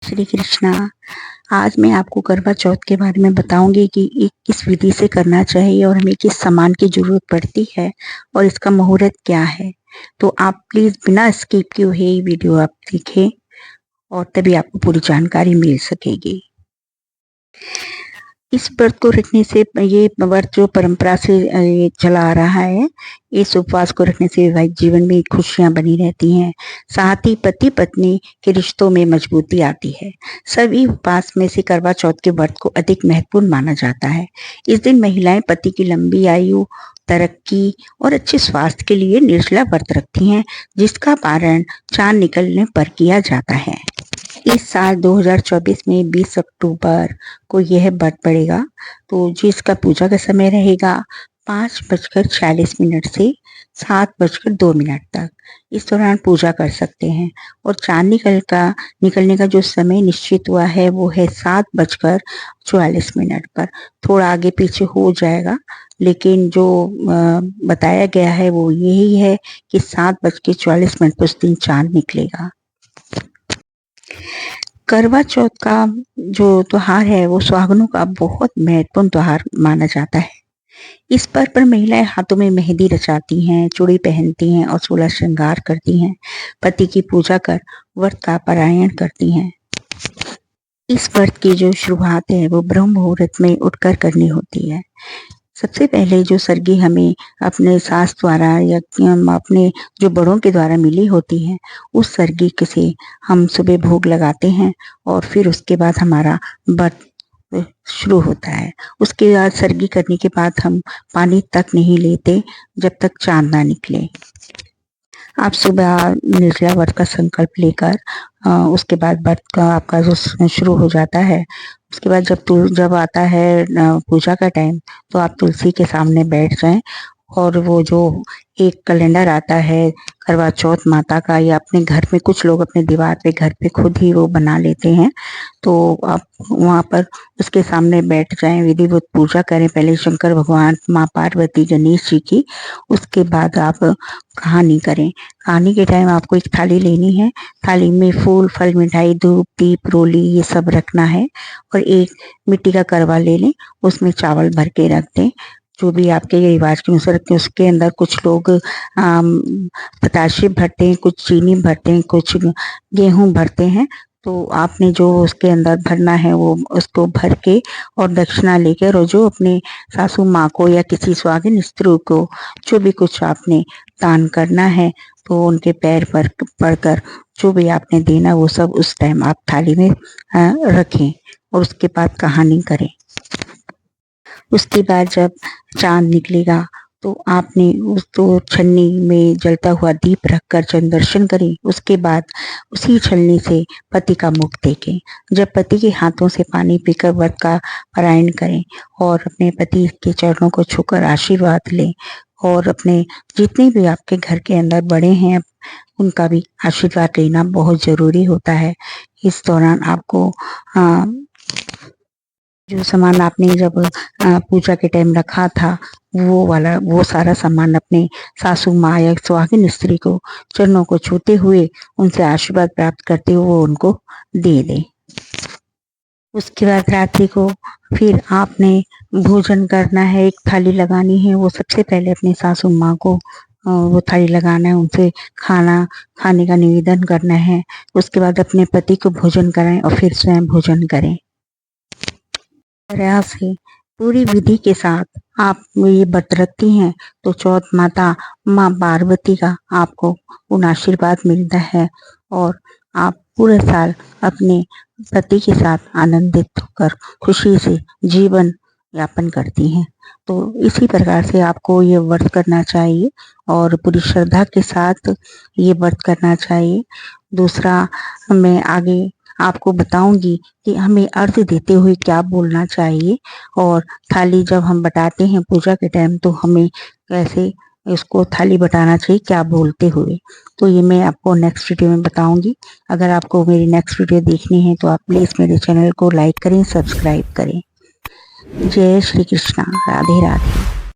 श्री कृष्णा। आज मैं आपको करवा चौथ के बारे में बताऊंगी कि ये किस विधि से करना चाहिए और हमें किस सामान की जरूरत पड़ती है और इसका मुहूर्त क्या है। तो आप प्लीज बिना स्किप किए हुए ये वीडियो आप देखें और तभी आपको पूरी जानकारी मिल सकेगी। इस व्रत को रखने से ये व्रत जो परंपरा से चला आ रहा है, इस उपवास को रखने से वैवाहिक जीवन में खुशियां बनी रहती हैं, साथ ही पति पत्नी के रिश्तों में मजबूती आती है। सभी उपवास में से करवा चौथ के व्रत को अधिक महत्वपूर्ण माना जाता है। इस दिन महिलाएं पति की लंबी आयु, तरक्की और अच्छे स्वास्थ्य के लिए निर्जला व्रत रखती हैं, जिसका पारण चांद निकलने पर किया जाता है। इस साल 2024 में 20 अक्टूबर को यह व्रत पड़ेगा, तो जिसका पूजा का समय रहेगा 5:46 से 7:02 तक। इस दौरान पूजा कर सकते हैं और चांद निकलने का जो समय निश्चित हुआ है वो है 7:44 पर। थोड़ा आगे पीछे हो जाएगा, लेकिन जो बताया गया है वो यही है कि 7:44 पर उस दिन चांद निकलेगा। करवा चौथ का जो त्योहार है वो सुहागनों का बहुत महत्वपूर्ण त्योहार माना जाता है। इस पर्व पर महिलाएं हाथों में मेहंदी रचाती हैं, चूड़ी पहनती हैं और 16 श्रृंगार करती हैं। पति की पूजा कर व्रत का पारायण करती हैं। इस व्रत की जो शुरुआत है वो ब्रह्म मुहूर्त में उठकर करनी होती है। सबसे पहले जो सरगी हमें अपने सास द्वारा या अपने जो बड़ों के द्वारा मिली होती है, उस सरगी से हम सुबह भोग लगाते हैं और फिर उसके बाद हमारा व्रत शुरू होता है। उसके बाद सरगी करने के बाद हम पानी तक नहीं लेते जब तक चांद ना निकले। आप सुबह निर्जला व्रत का संकल्प लेकर उसके बाद व्रत का आपका जो शुरू हो जाता है। उसके बाद जब आता है पूजा का टाइम, तो आप तुलसी के सामने बैठ जाएं और वो जो एक कैलेंडर आता है करवा चौथ माता का, या अपने घर में कुछ लोग अपने दीवार पे घर पे खुद ही वो बना लेते हैं, तो आप वहाँ पर उसके सामने बैठ जाएं, विधिवत पूजा करें। पहले शंकर भगवान, माँ पार्वती, गणेश जी की, उसके बाद आप कहानी करें। कहानी के टाइम आपको एक थाली लेनी है। थाली में फूल, फल, मिठाई, धूप, दीप, रोली ये सब रखना है और एक मिट्टी का करवा ले लें, उसमें चावल भर के रख दें। जो भी आपके रिवाज के अनुसार रखते हैं। उसके अंदर कुछ लोग पताशे भरते हैं, कुछ चीनी भरते हैं, कुछ गेहूं भरते हैं। तो आपने जो उसके अंदर भरना है वो उसको भर के और दक्षिणा लेकर, और जो अपने सासू माँ को या किसी सुहागिन स्त्री को जो भी कुछ आपने दान करना है, तो उनके पैर पर पड़कर जो भी आपने देना वो सब उस टाइम आप थाली में रखें और उसके बाद कहानी करें। उसके बाद जब चांद निकलेगा तो आपने उसको छन्नी में जलता हुआ दीप रखकर चंद दर्शन करें। उसके बाद उसी छलनी से पति का मुख देखें। जब पति के हाथों से पानी पीकर व्रत का पारायण करें और अपने पति के चरणों को छूकर आशीर्वाद लें, और अपने जितने भी आपके घर के अंदर बड़े हैं उनका भी आशीर्वाद लेना बहुत जरूरी होता है। इस दौरान आपको जो सामान आपने जब पूजा के टाइम रखा था वो सारा सामान अपने सासू माँ या सुहागिन स्त्री को चरणों को छूते हुए उनसे आशीर्वाद प्राप्त करते हुए उनको दे दें। उसके बाद रात्रि को फिर आपने भोजन करना है, एक थाली लगानी है। वो सबसे पहले अपने सासू माँ को वो थाली लगाना है, उनसे खाने का निवेदन करना है। उसके बाद अपने पति को भोजन कराएं और फिर स्वयं भोजन करें। प्रयास से पूरी विधि के साथ आप ये व्रत रखती हैं तो चौथ माता माँ पार्वती का आपको पूर्ण आशीर्वाद मिलता है और आप पूरे साल अपने पति के साथ आनंदित होकर खुशी से जीवन यापन करती हैं। तो इसी प्रकार से आपको ये व्रत करना चाहिए और पूरी श्रद्धा के साथ ये व्रत करना चाहिए। दूसरा, मैं आगे आपको बताऊंगी कि हमें अर्घ देते हुए क्या बोलना चाहिए, और थाली जब हम बटाते हैं पूजा के टाइम तो हमें कैसे इसको थाली बटाना चाहिए, क्या बोलते हुए। तो ये मैं आपको नेक्स्ट वीडियो में बताऊंगी। अगर आपको मेरी नेक्स्ट वीडियो देखनी है तो आप प्लीज़ मेरे चैनल को लाइक करें, सब्सक्राइब करें। जय श्री कृष्णा, राधे राधे।